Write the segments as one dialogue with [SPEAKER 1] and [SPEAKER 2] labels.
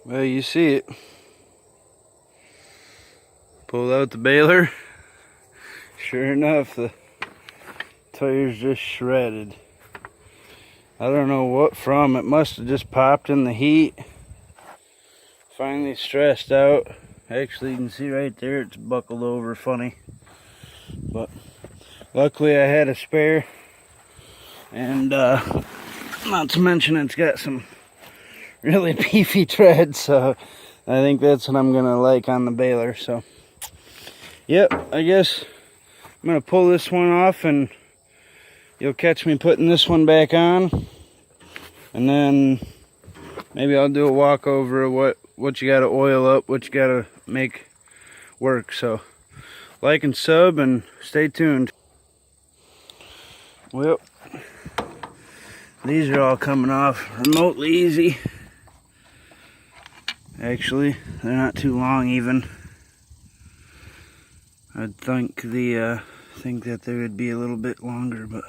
[SPEAKER 1] Well, you see it. Pull out the baler. Sure enough, the tire's just shredded. I don't know what from. It must have just popped in the heat. Finally stressed out. Actually, you can see right there it's buckled over funny. But luckily I had a spare. And not to mention it's got some really beefy treads, so I think that's what I'm gonna like on the baler. So yep, I guess I'm gonna pull this one off and you'll catch me putting this one back on, and then maybe I'll do a walkover of what you gotta oil up, what you gotta make work. So like and sub and stay tuned. Well, these are all coming off remotely easy. Actually, they're not too long even. I'd think that they would be a little bit longer, but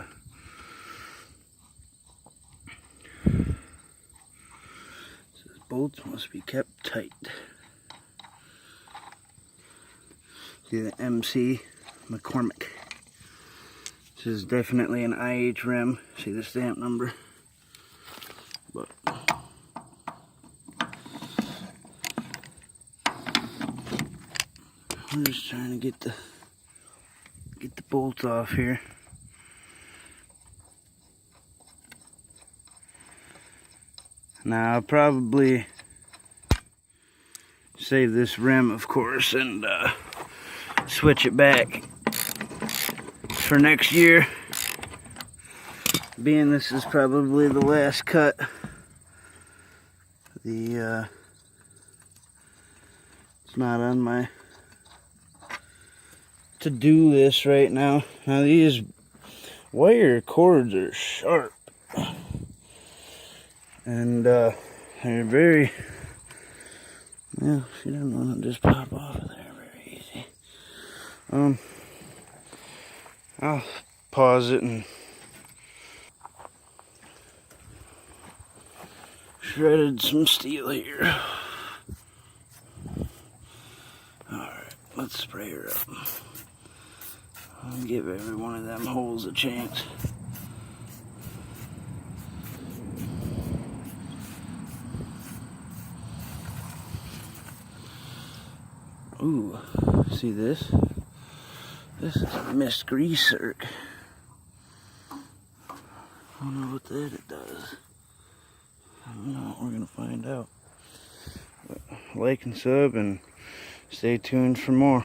[SPEAKER 1] these bolts must be kept tight. See the MC McCormick. This is definitely an IH rim. See the stamp number. But I'm just trying to get the bolts off here. Now I'll probably save this rim, of course, and switch it back for next year. Being this is probably the last cut. It's not on my to-do list right now. Now these wire cords are sharp. And they're very, well, she doesn't want to just pop off of there very easy. I'll pause it and shredded some steel here. Alright, let's spray her up. I'll give every one of them holes a chance. Ooh, see this? This is a mist grease circ. I don't know what that it does. I don't know, we're gonna find out. But like and sub and stay tuned for more.